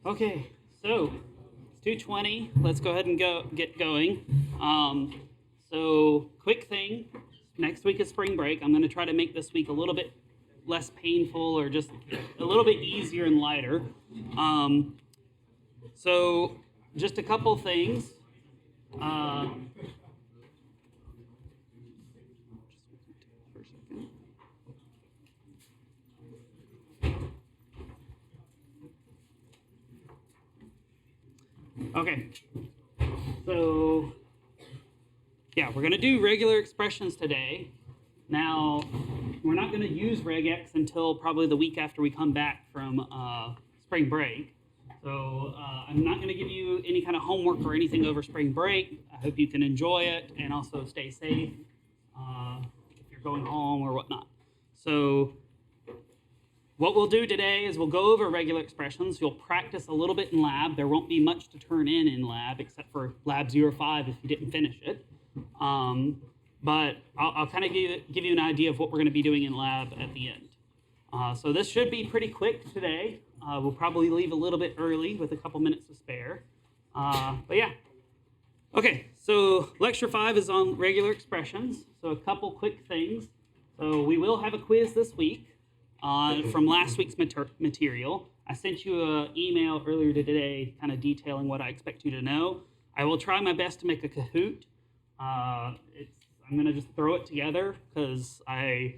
Okay, so it's 2:20. Let's go ahead and get going. So quick thing. Next week is spring break. I'm going to try to make this week a little bit less painful or just a little bit easier and lighter. So just a couple things. Okay, so yeah, we're going to do regular expressions today. Now, we're not going to use regex until probably the week after we come back from spring break. So I'm not going to give you any kind of homework or anything over spring break. I hope you can enjoy it and also stay safe if you're going home or whatnot. So what we'll do today is we'll go over regular expressions. You'll practice a little bit in lab. There won't be much to turn in lab except for lab 05 if you didn't finish it. But I'll kind of give you an idea of what we're going to be doing in lab at the end. So this should be pretty quick today. We'll probably leave a little bit early with a couple minutes to spare. But yeah. Okay, so lecture 5 is on regular expressions. So a couple quick things. So we will have a quiz this week from last week's material. I sent you an email earlier today kind of detailing what I expect you to know. I will try my best to make a Kahoot. I'm going to just throw it together because I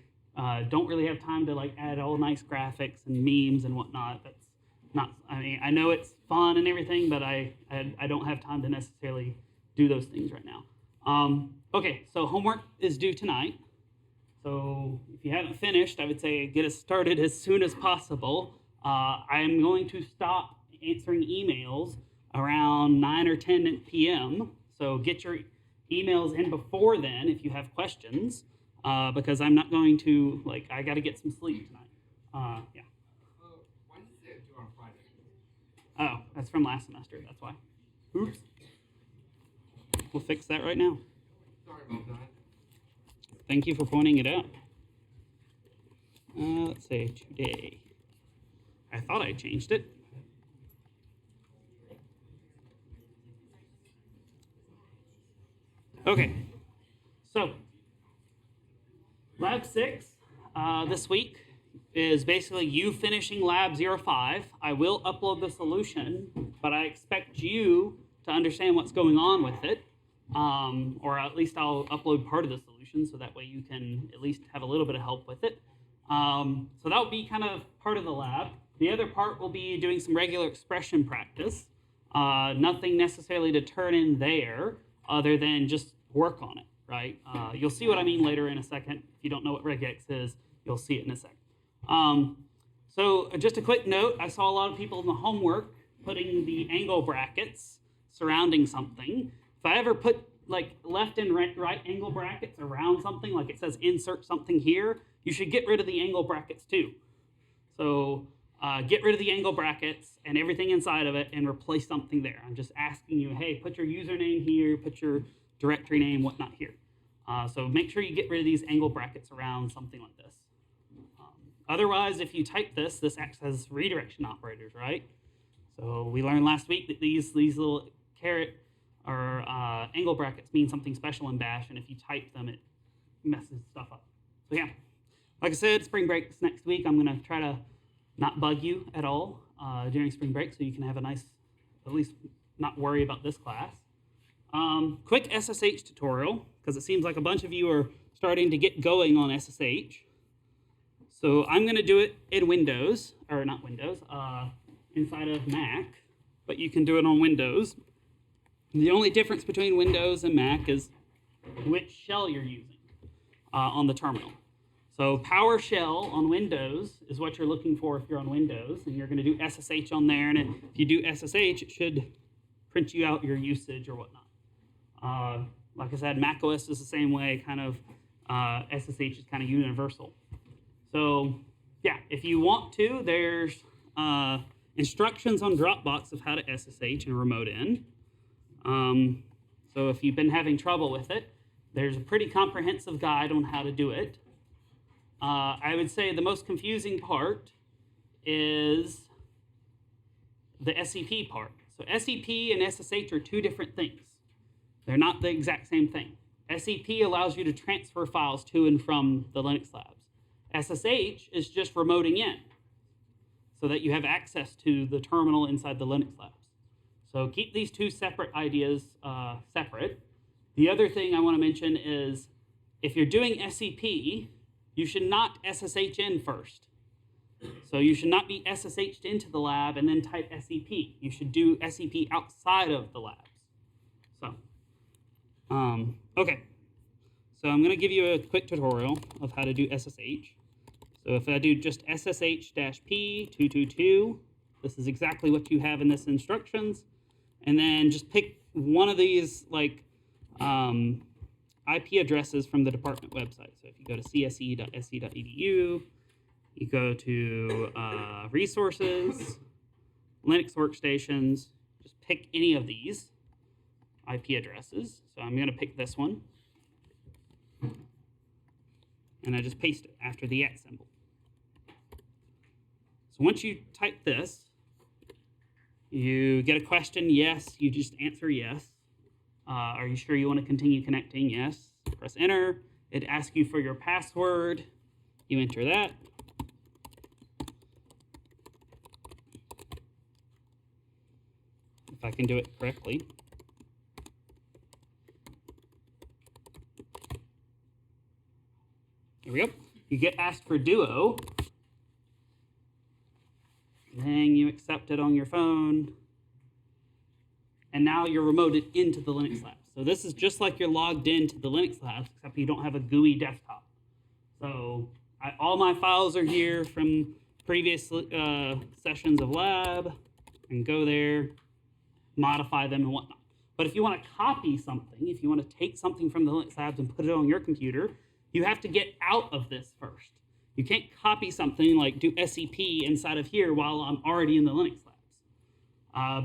don't really have time to like add all nice graphics and memes and whatnot. That's not, I mean, I know it's fun and everything, but I don't have time to necessarily do those things right now. Okay, so homework is due tonight. So if you haven't finished, I would say get it started as soon as possible. I am going to stop answering emails around 9 or 10 p.m. So get your emails in before then if you have questions, because I'm not going to, I got to get some sleep tonight. Yeah. Why did you say it due on Friday? Oh, that's from last semester. That's why. Oops. We'll fix that right now. Sorry about that. Thank you for pointing it out. Let's say today. I thought I changed it. Okay, so Lab 6 this week is basically you finishing Lab 05. I will upload the solution, but I expect you to understand what's going on with it, or at least I'll upload part of the solution so that way you can at least have a little bit of help with it. So that will be kind of part of the lab. The other part will be doing some regular expression practice. Nothing necessarily to turn in there other than just work on it, right? You'll see what I mean later in a second. If you don't know what regex is, you'll see it in a second. So just a quick note, I saw a lot of people in the homework putting the angle brackets surrounding something. If I ever put like left and right angle brackets around something, like it says insert something here, you should get rid of the angle brackets too. So get rid of the angle brackets and everything inside of it and replace something there. I'm just asking you, hey, put your username here, put your directory name, whatnot here. So make sure you get rid of these angle brackets around something like this. Otherwise, if you type this, this acts as redirection operators, right? So we learned last week that these little caret or angle brackets mean something special in Bash, and if you type them, it messes stuff up. So yeah, like I said, spring break is next week. I'm gonna try to not bug you at all during spring break so you can have a nice, at least not worry about this class. Quick SSH tutorial, because it seems like a bunch of you are starting to get going on SSH. So I'm gonna do it in Windows, or not Windows, inside of Mac, but you can do it on Windows. The only difference between Windows and Mac is which shell you're using on the terminal. So PowerShell on Windows is what you're looking for if you're on Windows, and you're going to do SSH on there, and if you do SSH, it should print you out your usage or whatnot. Like I said, macOS is the same way, kind of SSH is kind of universal. So yeah, if you want to, there's instructions on Dropbox of how to SSH and remote in. So if you've been having trouble with it, there's a pretty comprehensive guide on how to do it. I would say the most confusing part is the SCP part. So SCP and SSH are two different things. They're not the exact same thing. SCP allows you to transfer files to and from the Linux labs. SSH is just remoting in so that you have access to the terminal inside the Linux labs. So keep these two separate ideas separate. The other thing I want to mention is if you're doing SCP, you should not SSH in first. So you should not be SSH'd into the lab and then type SCP. You should do SCP outside of the labs. So, okay. So I'm going to give you a quick tutorial of how to do SSH. So if I do just SSH-P222, this is exactly what you have in this instructions. And then just pick one of these like IP addresses from the department website. So if you go to csce.sc.edu, you go to resources, Linux workstations, just pick any of these IP addresses. So I'm going to pick this one. And I just paste it after the @ symbol. So once you type this, you get a question, yes, you just answer yes. Are you sure you want to continue connecting? Yes. Press enter. It asks you for your password. You enter that. If I can do it correctly. Here we go. You get asked for Duo. Then you accept it on your phone. And now you're remoted into the Linux labs. So this is just like you're logged into the Linux labs, except you don't have a GUI desktop. So all my files are here from previous sessions of lab. And go there, modify them and whatnot. But if you want to copy something, if you want to take something from the Linux labs and put it on your computer, you have to get out of this first. You can't copy something like do SCP inside of here while I'm already in the Linux labs.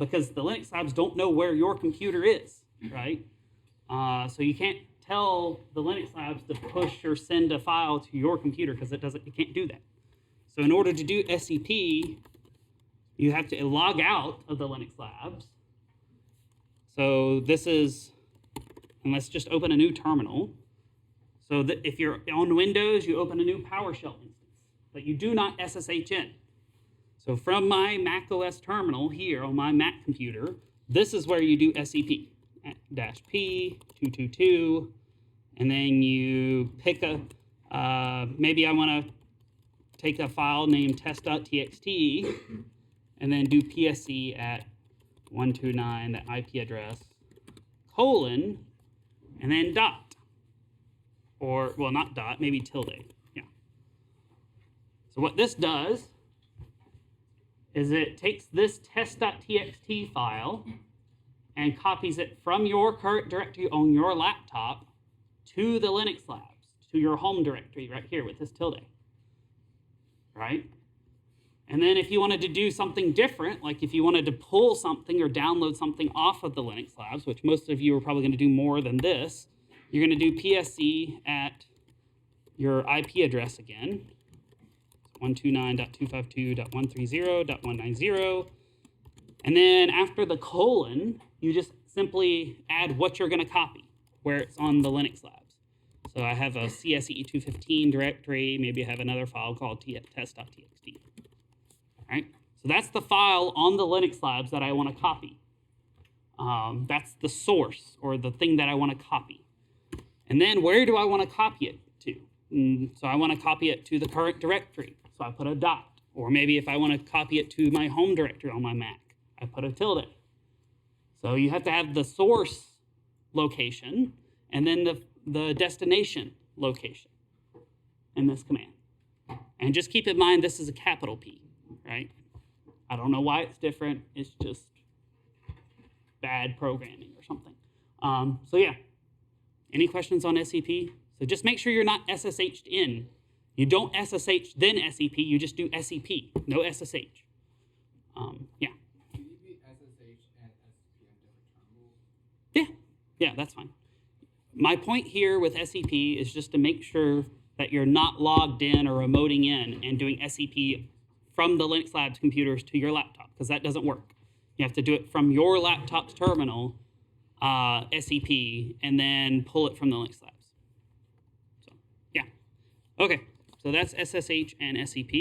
Because the Linux labs don't know where your computer is, right? So you can't tell the Linux labs to push or send a file to your computer because it can't do that. So in order to do SCP, you have to log out of the Linux labs. So this is, and let's just open a new terminal. So that if you're on Windows, you open a new PowerShell instance, but you do not SSH in. So from my Mac OS terminal here on my Mac computer, this is where you do SCP, -P222, and then you pick a, maybe I want to take a file named test.txt, and then do PSC at 129, that IP address, colon, and then dot. Or, well, not dot, maybe tilde. Yeah. So what this does is it takes this test.txt file and copies it from your current directory on your laptop to the Linux labs, to your home directory right here with this tilde. Right? And then if you wanted to do something different, like if you wanted to pull something or download something off of the Linux labs, which most of you are probably going to do more than this, you're going to do PSC at your IP address again, 129.252.130.190. And then after the colon, you just simply add what you're going to copy, where it's on the Linux labs. So I have a CSCE 215 directory. Maybe I have another file called test.txt. All right? So that's the file on the Linux labs that I want to copy. That's the source, or the thing that I want to copy. And then where do I want to copy it to? So I want to copy it to the current directory. So I put a dot. Or maybe if I want to copy it to my home directory on my Mac, I put a tilde. So you have to have the source location and then the destination location in this command. And just keep in mind this is a capital P, right? I don't know why it's different. It's just bad programming or something. So yeah. Any questions on SCP? So just make sure you're not SSH'd in. You don't SSH then SCP, you just do SCP, no SSH. Yeah. Can you be SSH and SCP on different terminals? Yeah, that's fine. My point here with SCP is just to make sure that you're not logged in or remoting in and doing SCP from the Linux Labs computers to your laptop, because that doesn't work. You have to do it from your laptop's terminal, SEP, and then pull it from the Linux Labs. So, yeah. Okay, so that's SSH and SEP.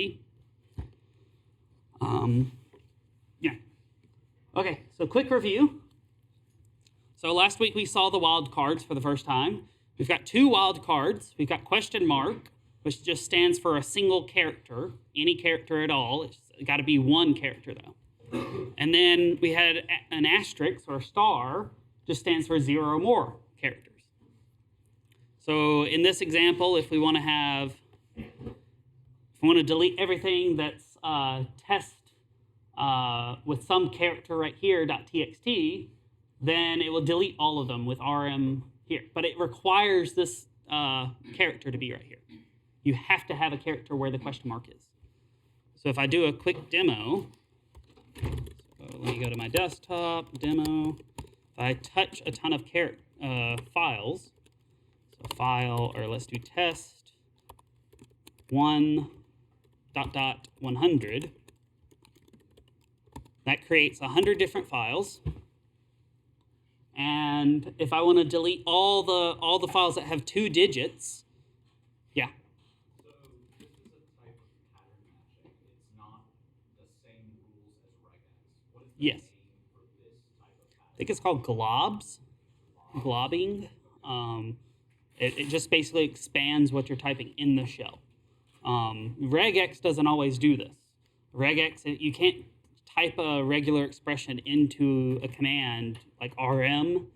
Yeah. Okay, so quick review. So last week we saw the wildcards for the first time. We've got two wildcards. We've got question mark, which just stands for a single character, any character at all. It's got to be one character though. And then we had an asterisk or star, just stands for 0 or more characters. So in this example, if we want to delete everything that's test with some character right here, .txt, then it will delete all of them with rm here. But it requires this character to be right here. You have to have a character where the question mark is. So if I do a quick demo, so let me go to my desktop, demo. If I touch a ton of files, so file, or let's do test 1.100, that creates 100 different files. And if I want to delete all the files that have 2 digits, yeah. So this is a type of pattern matching. It's not the same rules as regex. What is the Yes. name for this type of pattern? I think it's called globs, globbing. It just basically expands what you're typing in the shell. Regex doesn't always do this. Regex, you can't type a regular expression into a command like rm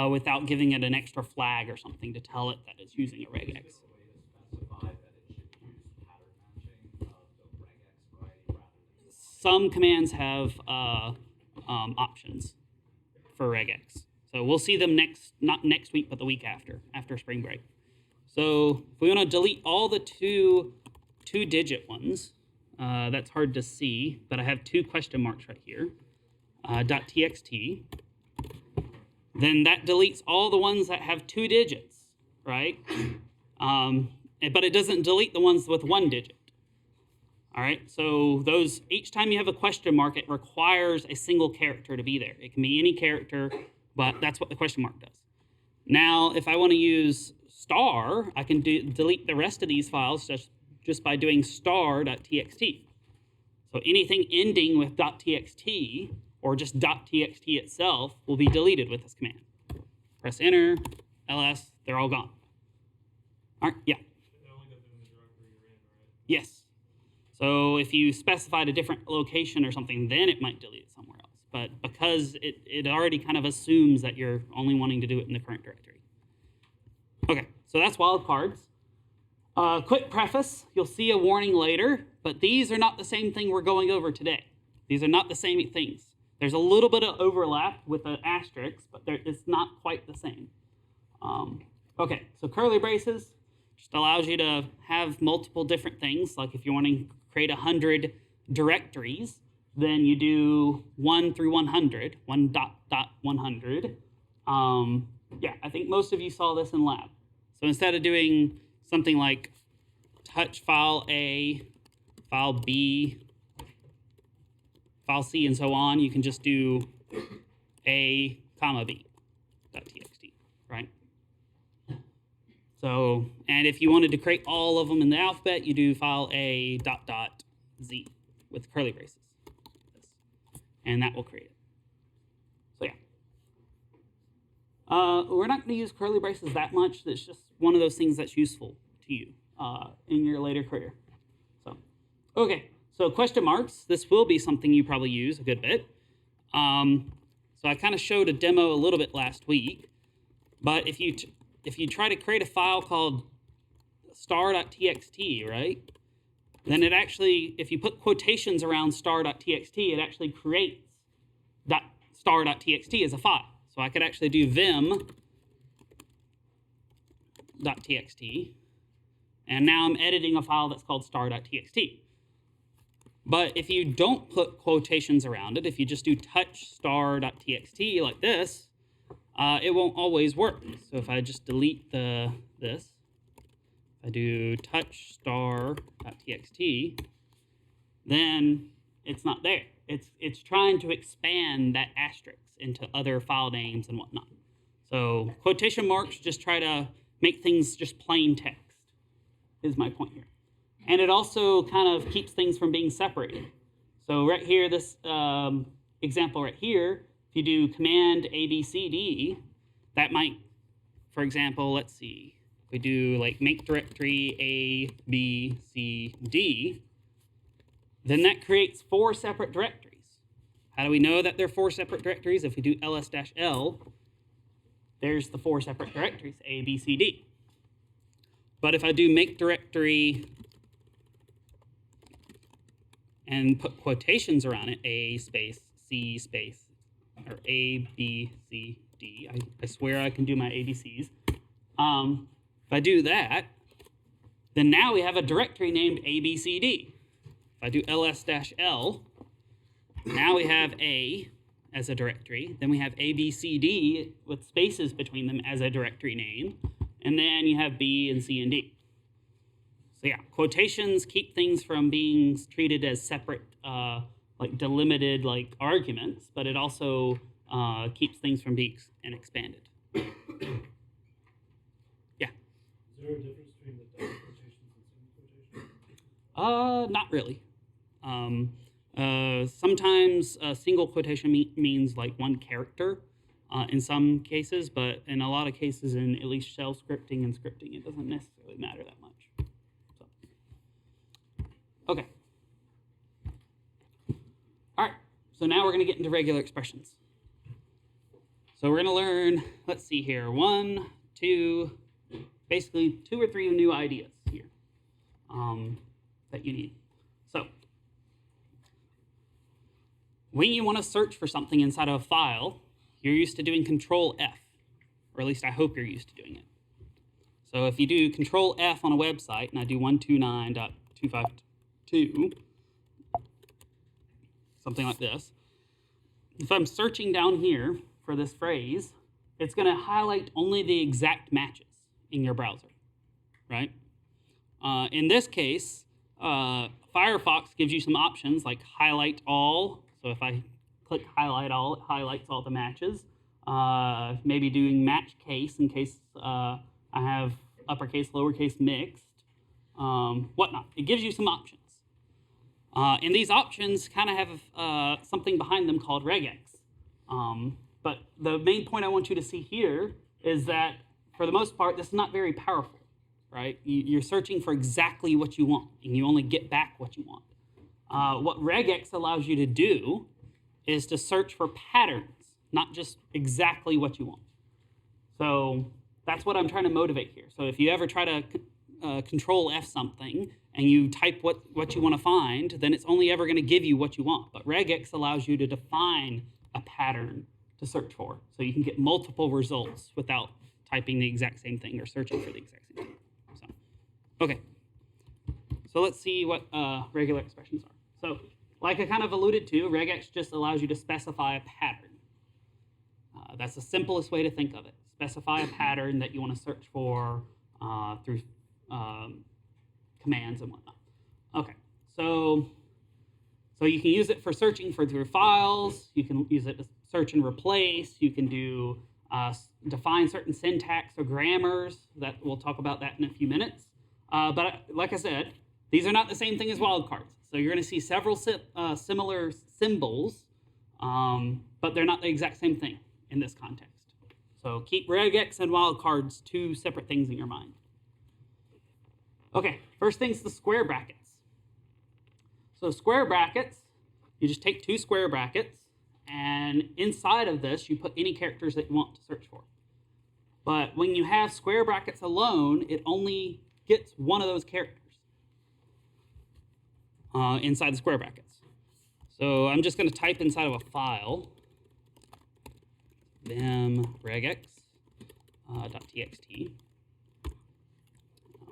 without giving it an extra flag or something to tell it that it's using a regex. Is there a way to specify that it should use pattern matching of the regex variety rather than... Some commands have options for regex. So we'll see them not next week, but the week after spring break. So if we want to delete all the two-digit ones, that's hard to see, but I have 2 question marks right here, .txt. Then that deletes all the ones that have 2 digits, right? But it doesn't delete the ones with 1 digit. All right, so those, each time you have a question mark, it requires a single character to be there. It can be any character, but that's what the question mark does. Now, if I want to use star, I can delete the rest of these files just by doing star.txt. So anything ending with .txt or just .txt itself will be deleted with this command. Press enter, ls, they're all gone. All right, yeah. It only goes in the directory you're in, right? Yes. So if you specified a different location or something, then it might delete it somewhere else. But because it already kind of assumes that you're only wanting to do it in the current directory. Okay, so that's wildcards. Quick preface, you'll see a warning later, but these are not the same thing we're going over today. These are not the same things. There's a little bit of overlap with the asterisk, but it's not quite the same. Okay, so curly braces just allows you to have multiple different things. Like if you want to create 100 directories, then you do 1 through 100, 1.100. Yeah, I think most of you saw this in lab. So instead of doing something like touch file A, file B, file C, and so on, you can just do A, comma B.txt, right? So, and if you wanted to create all of them in the alphabet, you do file A .z with curly braces. And that will create it. So yeah. We're not going to use curly braces that much. It's just one of those things that's useful to you in your later career. So, okay. So question marks. This will be something you probably use a good bit. So I kind of showed a demo a little bit last week. But if you try to create a file called star.txt, right? Then it actually, if you put quotations around star.txt, it actually creates star.txt as a file. So I could actually do vim.txt, and now I'm editing a file that's called star.txt. But if you don't put quotations around it, if you just do touch star.txt like this, it won't always work. So if I just delete this, I do touch star.txt, then it's not there. it's trying to expand that asterisk into other file names and whatnot. So quotation marks just try to make things just plain text, is my point here. And it also kind of keeps things from being separated. So right here, this example right here, if you do Command ABCD, that might, for example, let's see, we do like make directory A, B, C, D, then that creates 4 separate directories. How do we know that they're 4 separate directories? If we do ls-l, there's the 4 separate directories, A, B, C, D. But if I do make directory and put quotations around it, A space, C space, or A, B, C, D, I swear I can do my ABCs. If I do that, then now we have a directory named ABCD. If I do ls-l, now we have A as a directory. Then we have ABCD with spaces between them as a directory name. And then you have B and C and D. So yeah, quotations keep things from being treated as separate, like delimited like arguments, but it also keeps things from being expanded. Yeah. Is there a difference between the double quotations and single quotations? Not really. Sometimes a single quotation means like one character in some cases, but in a lot of cases, in at least shell scripting and scripting, it doesn't necessarily matter that much. So, okay. All right, so now we're going to get into regular expressions. So we're going to learn, let's see here, 1, 2, basically 2 or 3 new ideas here that you need. So when you want to search for something inside of a file, you're used to doing Control F, or at least I hope you're used to doing it. So if you do Control F on a website, and I do 129.252, something like this, if I'm searching down here for this phrase, it's going to highlight only the exact matches in your browser, right? In this case, Firefox gives you some options like highlight all. So if I click highlight all, it highlights all the matches. Maybe doing match case in case I have uppercase, lowercase mixed, whatnot. It gives you some options. And these options kind of have something behind them called regex. But the main point I want you to see here is that for the most part, this is not very powerful, right? You're searching for exactly what you want, and you only get back what you want. What regex allows you to do is to search for patterns, not just exactly what you want. So that's what I'm trying to motivate here. So if you ever try to Control F something and you type what you want to find, then it's only ever going to give you what you want. But regex allows you to define a pattern to search for. So you can get multiple results without typing the exact same thing or searching for the exact same thing. So, okay. So let's see what regular expressions are. So like I kind of alluded to, regex just allows you to specify a pattern. That's the simplest way to think of it. Specify a pattern that you want to search for through commands and whatnot. Okay, so you can use it for searching through files. You can use it to search and replace. You can do define certain syntax or grammars. That we'll talk about that in a few minutes. But like I said, these are not the same thing as wildcards. So you're going to see several similar symbols, but they're not the exact same thing in this context. So keep regex and wildcards 2 separate things in your mind. Okay, first thing's the square brackets. So square brackets, you just take 2 square brackets, and inside of this, you put any characters that you want to search for. But when you have square brackets alone, it only gets one of those characters inside the square brackets. So I'm just going to type inside of a file, them regex.txt.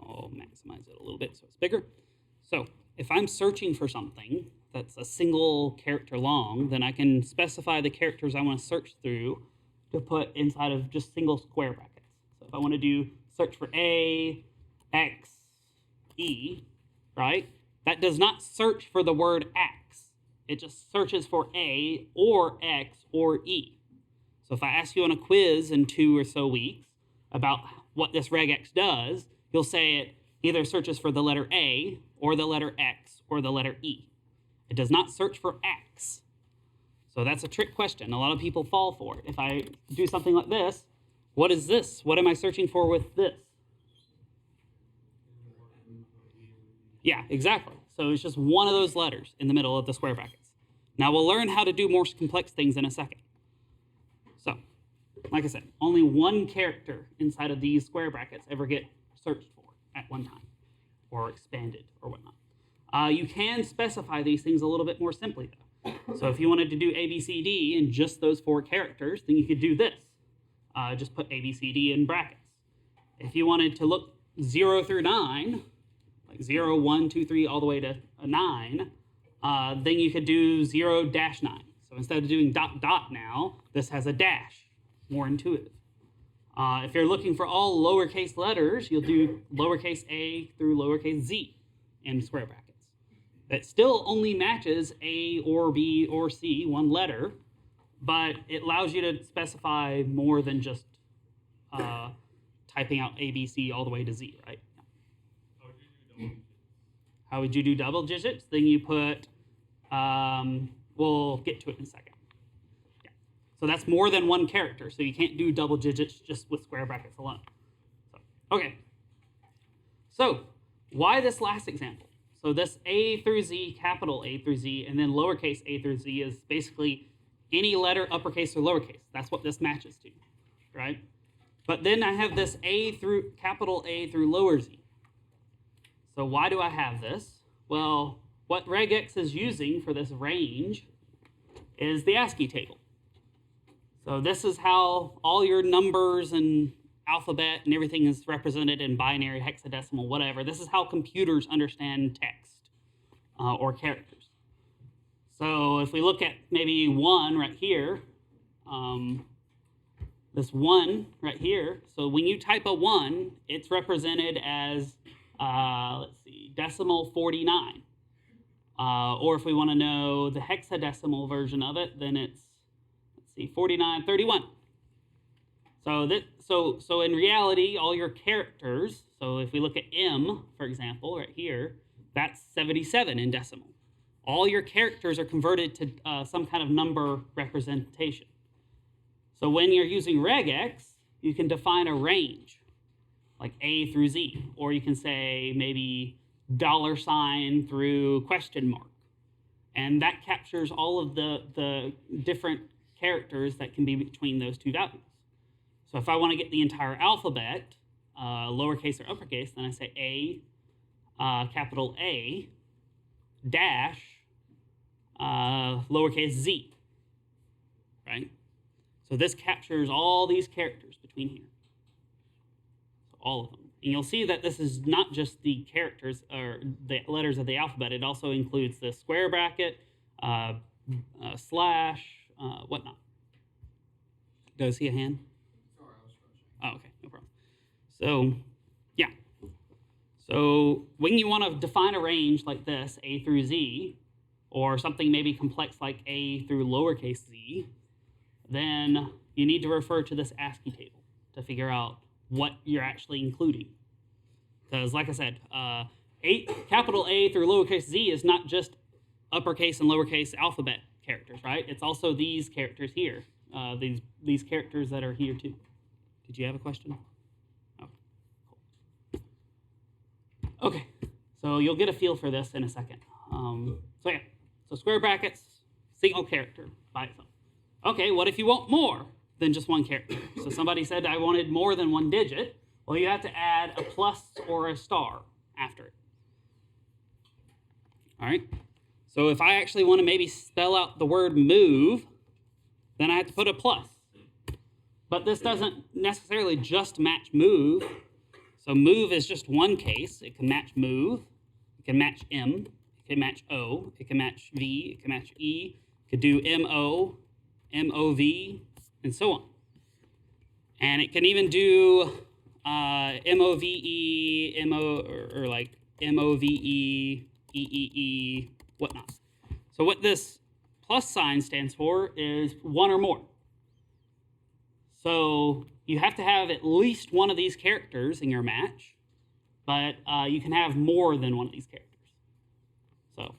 I'll maximize it a little bit so it's bigger. So if I'm searching for something that's a single character long, then I can specify the characters I want to search through to put inside of just single square brackets. So if I want to do search for A, X, E, right? That does not search for the word X. It just searches for A or X or E. So if I ask you on a quiz in 2 or so weeks about what this regex does, you'll say it either searches for the letter A or the letter X or the letter E. It does not search for X. So that's a trick question. A lot of people fall for it. If I do something like this, what is this? What am I searching for with this? Yeah, exactly. So it's just one of those letters in the middle of the square brackets. Now we'll learn how to do more complex things in a second. So, like I said, only one character inside of these square brackets ever get searched for at one time, or expanded, or whatnot. You can specify these things a little bit more simply, though. So if you wanted to do A, B, C, D in just those 4 characters, then you could do this. Just put A, B, C, D in brackets. If you wanted to look 0 through 9, like 0, 1, 2, 3, all the way to 9, then you could do 0-9. So instead of doing dot, dot now, this has a dash, more intuitive. If you're looking for all lowercase letters, you'll do lowercase a through lowercase z in square brackets. That still only matches A or B or C, one letter, but it allows you to specify more than just typing out A, B, C all the way to Z, right? How would you do double digits? Then you put, we'll get to it in a second. Yeah. So that's more than one character, so you can't do double digits just with square brackets alone. So, okay. So why this last example? So this A through Z, capital A through Z, and then lowercase a through Z is basically any letter, uppercase or lowercase. That's what this matches to, right? But then I have this A through capital A through lower Z. So why do I have this? Well, what regex is using for this range is the ASCII table. So this is how all your numbers and alphabet and everything is represented in binary, hexadecimal, whatever. This is how computers understand text or characters. So if we look at maybe 1 right here, this 1 right here, so when you type a 1, it's represented as, let's see, decimal 49. Or if we want to know the hexadecimal version of it, then it's, let's see, 4931. So in reality, all your characters, so if we look at M, for example, right here, that's 77 in decimal. All your characters are converted to some kind of number representation. So when you're using regex, you can define a range, like A through Z, or you can say maybe $ through question mark. And that captures all of the different characters that can be between those two values. So if I want to get the entire alphabet, lowercase or uppercase, then I say A, capital A, dash, lowercase z, right? So this captures all these characters between here, so all of them. And you'll see that this is not just the characters or the letters of the alphabet. It also includes the square bracket, slash, whatnot. Do I see a hand? Sorry, I was scratching. Oh, okay, no problem. So, yeah. So when you want to define a range like this, A through Z, or something maybe complex like A through lowercase z, then you need to refer to this ASCII table to figure out what you're actually including. Because like I said, capital A through lowercase z is not just uppercase and lowercase alphabet characters, right? It's also these characters here, these characters that are here too. Did you have a question? Oh, cool. Okay, so you'll get a feel for this in a second. So yeah, so square brackets, single character by itself. Okay, what if you want more than just one character? So somebody said I wanted more than one digit. Well, you have to add a plus or a star after it. All right, so if I actually want to maybe spell out the word move, then I have to put a plus. But this doesn't necessarily just match move. So move is just one case. It can match move, it can match M, it can match O, it can match V, it can match E, it could do MO, MOV, and so on. And it can even do MOVE, MO, or like MOVE, EEE, whatnot. So what this plus sign stands for is one or more. So you have to have at least one of these characters in your match, but you can have more than one of these characters. So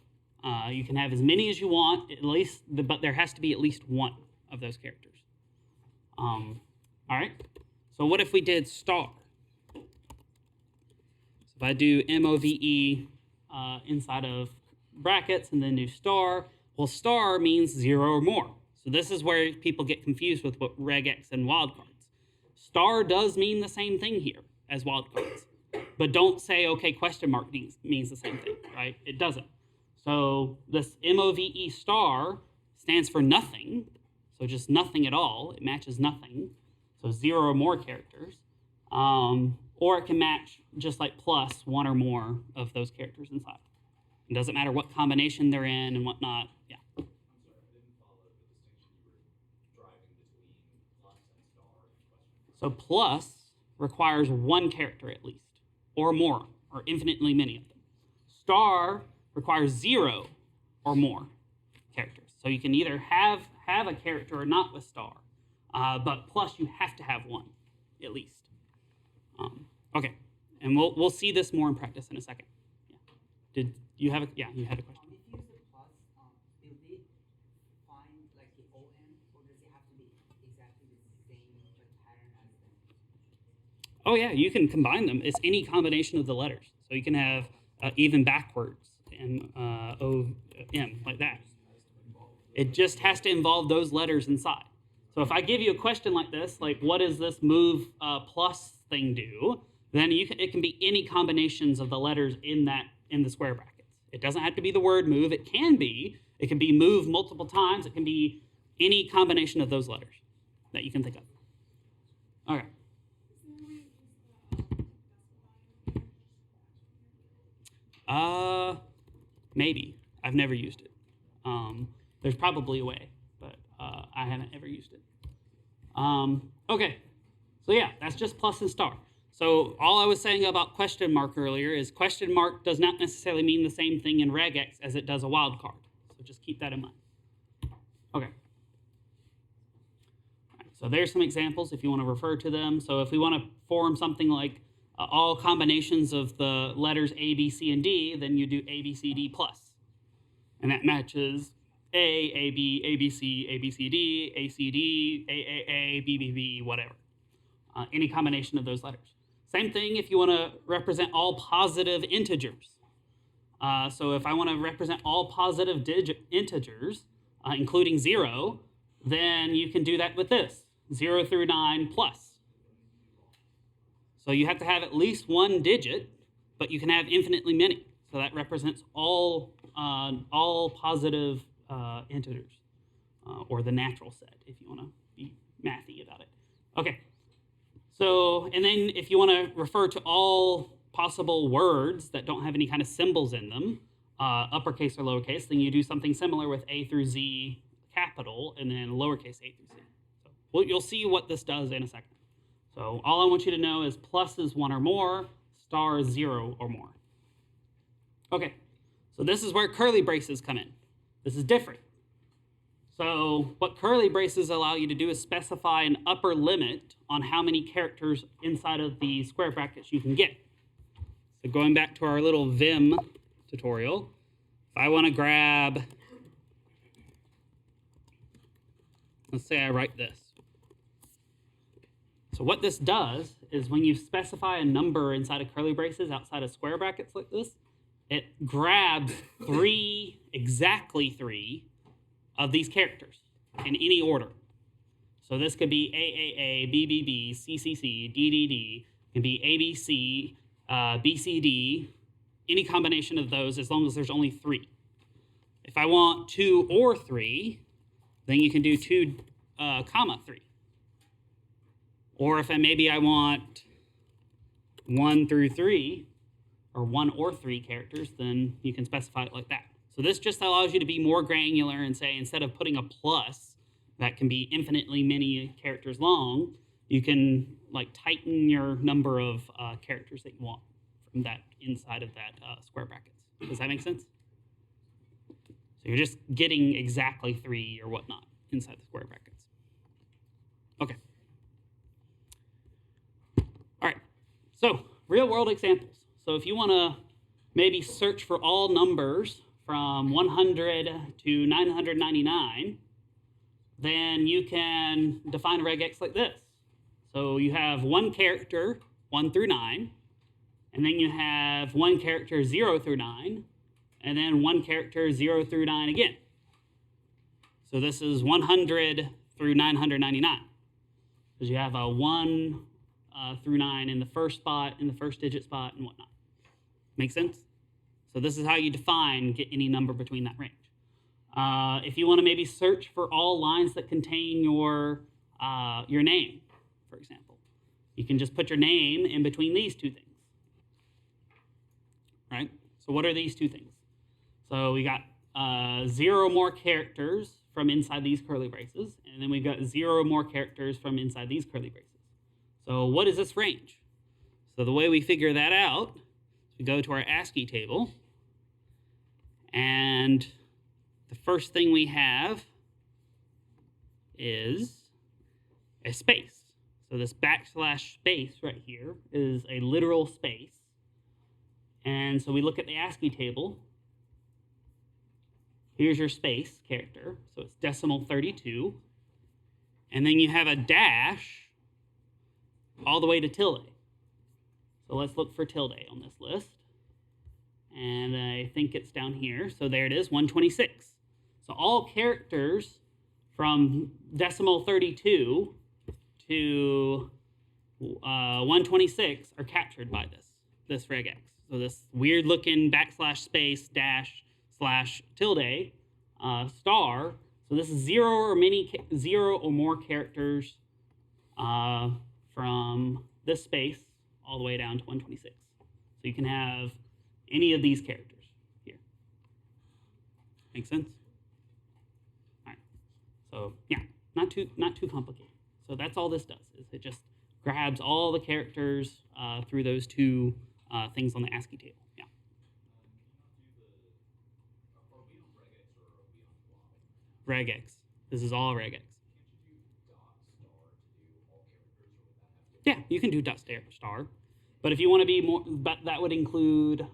you can have as many as you want, at least, but there has to be at least one of those characters. All right. So what if we did star? So if I do MOVE inside of brackets and then do star, well, star means 0 or more. So this is where people get confused with what regex and wildcards. Star does mean the same thing here as wildcards, but don't say, okay, question mark means the same thing, right? It doesn't. So this MOVE star stands for nothing, so just nothing at all. It matches nothing, so 0 or more characters. Or it can match just like plus one or more of those characters inside. It doesn't matter what combination they're in and whatnot. Yeah. I'm sorry, I didn't follow the distinction you were driving between plus and star and question. So plus requires one character at least, or more, or infinitely many of them. Star requires 0 or more characters. So you can either have a character or not with star, but plus you have to have one at least. Okay, and we'll see this more in practice in a second. Yeah. Did you have a you had a question? If you use the plus, will it find like the OM, or does it have to be exactly the same like pattern as them? Oh yeah, you can combine them. It's any combination of the letters. So you can have even backwards and O-M like that. It just has to involve those letters inside. So if I give you a question like this, like what does this move plus thing do? Then it can be any combinations of the letters in the square brackets. It doesn't have to be the word move. It can be move multiple times. It can be any combination of those letters that you can think of. Okay. Maybe. I've never used it. There's probably a way, but I haven't ever used it. Okay. So yeah, that's just plus and star. So all I was saying about question mark earlier is question mark does not necessarily mean the same thing in regex as it does a wildcard. So just keep that in mind. Okay. All right, so there's some examples if you want to refer to them. So if we want to form something like all combinations of the letters A, B, C, and D, then you do A, B, C, D plus. And that matches A, B, A, B, C, A, B, C, D, A, C, D, A, B, B, B, whatever. Any combination of those letters. Same thing if you want to represent all positive integers. So if I want to represent all positive integers, including 0, then you can do that with this, 0 through 9 plus. So you have to have at least one digit, but you can have infinitely many. So that represents all positive integers, or the natural set, if you want to be mathy about it. Okay. So, and then if you want to refer to all possible words that don't have any kind of symbols in them, uppercase or lowercase, then you do something similar with A through Z capital and then lowercase a through Z. So you'll see what this does in a second. So all I want you to know is plus is 1 or more, star is 0 or more. Okay, so this is where curly braces come in. This is different. So what curly braces allow you to do is specify an upper limit on how many characters inside of the square brackets you can get. So going back to our little Vim tutorial, if I want to grab, let's say I write this. So what this does is when you specify a number inside of curly braces outside of square brackets like this, it grabs exactly three of these characters in any order. So this could be AAA, BBB, CCC, DDD. It can be ABC, BCD, any combination of those as long as there's only 3. If I want 2 or 3, then you can do 2, comma 3. Or if maybe I want 1 through 3, or 1 or 3 characters, then you can specify it like that. So this just allows you to be more granular and say instead of putting a plus that can be infinitely many characters long, you can like tighten your number of characters that you want from that inside of that square brackets. Does that make sense? So So you're just getting exactly 3 or whatnot inside the square brackets. Okay. All right. So real world examples. So if you want to maybe search for all numbers from 100 to 999, then you can define a regex like this. So you have one character, 1 through 9, and then you have one character 0 through 9, and then one character 0 through 9 again. So this is 100 through 999. Because you have a 1 through 9 in the first spot, in the first digit spot, and whatnot. Make sense? So this is how you define get any number between that range. If you want to maybe search for all lines that contain your name, for example, you can just put your name in between these two things. Right? So what are these two things? So we got 0 more characters from inside these curly braces, and then we've got 0 more characters from inside these curly braces. So what is this range? So the way we figure that out is we go to our ASCII table, and the first thing we have is a space. So this backslash space right here is a literal space. And so we look at the ASCII table. Here's your space character. So it's decimal 32. And then you have a dash all the way to tilde. So let's look for tilde on this list. And I think it's down here. So there it is, 126. So all characters from decimal 32 to 126 are captured by this regex. So this weird looking backslash space dash slash tilde star. So this is 0 or more characters from this space all the way down to 126. So you can have any of these characters here. Make sense? All right. So yeah, not too complicated. So that's all this does, is it just grabs all the characters through those two things on the ASCII table. Yeah. Are we on regex or are we on block? Regex. This is all regex. Can't you do dot star to do all characters, or would that have to? Yeah, you can do dot star. But if you want to be more, but that would include,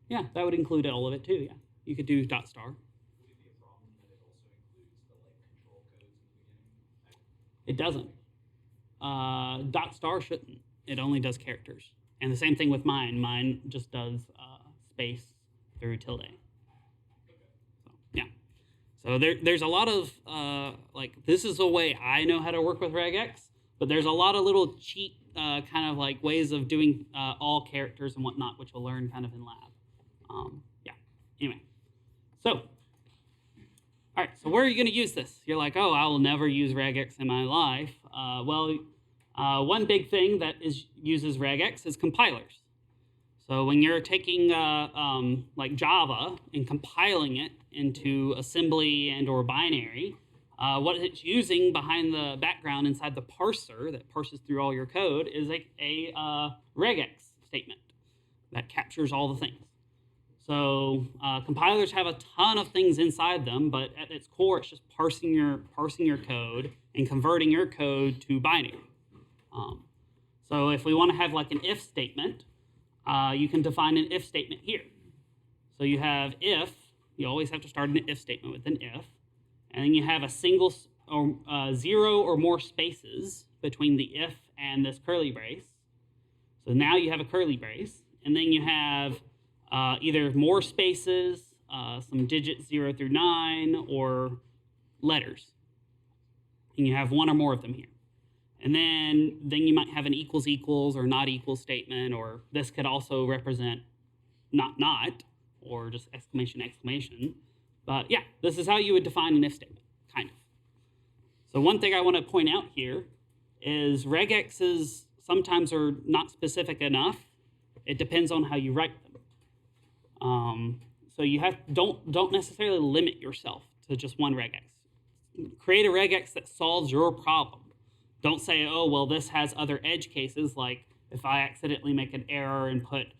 that would include all of it too. Yeah, you could do dot star. Would it be a problem that it also includes the control codes in the beginning? It doesn't. Dot star shouldn't. It only does characters. And the same thing with mine. Mine just does space through tilde. So, yeah. So there's a lot of, this is the way I know how to work with regex, but there's a lot of little cheat kind of like ways of doing all characters and whatnot, which you'll learn kind of in lab. Anyway. So, all right, so where are you going to use this? You're like, oh, I will never use regex in my life. One big thing that uses regex is compilers. So when you're taking like Java and compiling it into assembly and or binary, what it's using behind the background inside the parser that parses through all your code is a regex statement that captures all the things. So compilers have a ton of things inside them, but at its core, it's just parsing your code and converting your code to binary. So if we want to have like an if statement, you can define an if statement here. So you have if, you always have to start an if statement with an if, and then you have a single or 0 or more spaces between the if and this curly brace. So now you have a curly brace, and then you have either more spaces, some digits 0 through 9, or letters. And you have one or more of them here. And then you might have an equals equals or not equals statement, or this could also represent not, or just exclamation, exclamation. But yeah, this is how you would define an if statement, kind of. So one thing I want to point out here is regexes sometimes are not specific enough. It depends on how you write them. So you don't necessarily limit yourself to just one regex. Create a regex that solves your problem. Don't say, oh, well, this has other edge cases, like if I accidentally make an error and put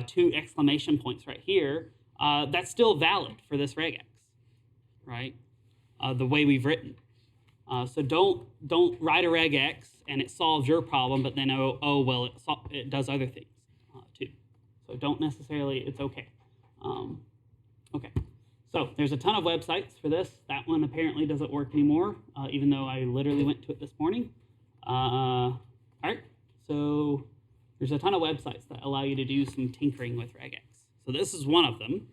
2 exclamation points right here, that's still valid for this regex, right? The way we've written. So don't write a regex and it solves your problem, but then well, it does other things too. So don't necessarily, it's okay. Okay, so there's a ton of websites for this. That one apparently doesn't work anymore, even though I literally went to it this morning. All right, so there's a ton of websites that allow you to do some tinkering with regex. So this is one of them.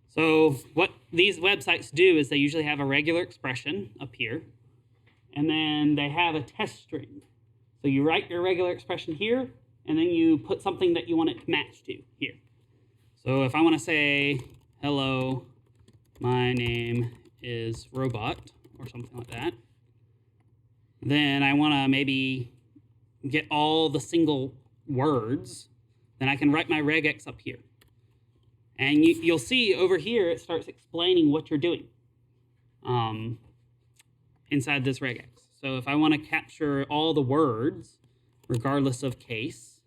So what these websites do is they usually have a regular expression up here, and then they have a test string. So you write your regular expression here, and then you put something that you want it to match to here. So if I want to say, hello, my name is Robot, or something like that, then I want to maybe get all the single words, then I can write my regex up here. And you'll see over here, it starts explaining what you're doing inside this regex. So if I want to capture all the words, regardless of case,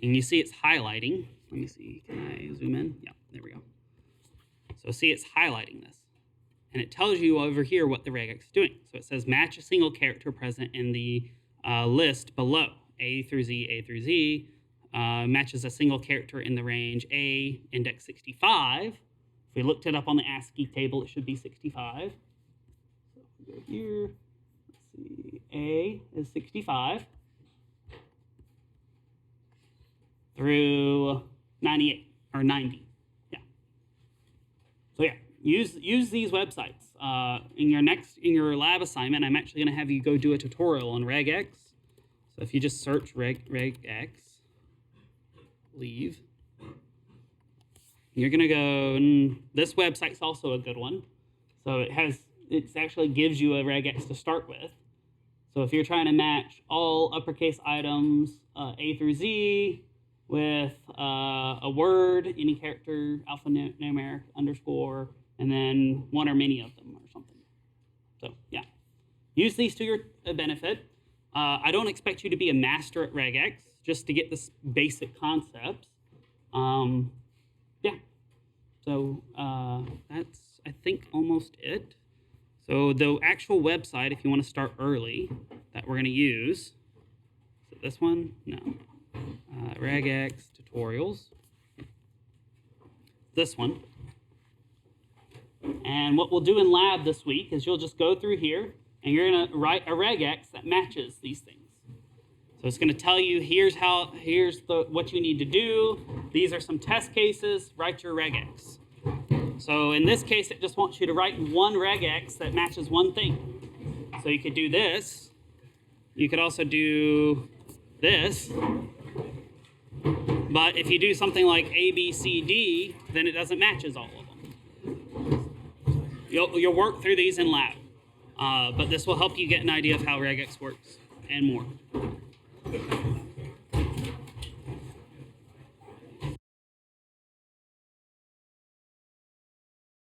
and you see it's highlighting. Let me see, can I zoom in? Yeah, there we go. So see it's highlighting this. And it tells you over here what the regex is doing. So it says match a single character present in the list below, A through Z, matches a single character in the range A, index 65. If we looked it up on the ASCII table, it should be 65. So if we go here, let's see, A is 65 through 98 or 90. Yeah. So yeah, use these websites. In your lab assignment, I'm actually going to have you go do a tutorial on regex. So if you just search regex, leave, you're going to go, this website's also a good one. So it actually gives you a regex to start with. So if you're trying to match all uppercase items, A through Z, with a word, any character, alphanumeric, underscore, and then one or many of them or something. So yeah, use these to your benefit. I don't expect you to be a master at regex, just to get this basic concepts. Yeah, so that's, I think, almost it. So the actual website, if you want to start early, that we're going to use, is it this one? No. Regex tutorials. This one. And what we'll do in lab this week is you'll just go through here and you're going to write a regex that matches these things. So it's going to tell you here's what you need to do. These are some test cases. Write your regex. So in this case, it just wants you to write one regex that matches one thing. So you could do this. You could also do this. But if you do something like A, B, C, D, then it doesn't matches all of them. You'll work through these in lab. But this will help you get an idea of how regex works and more.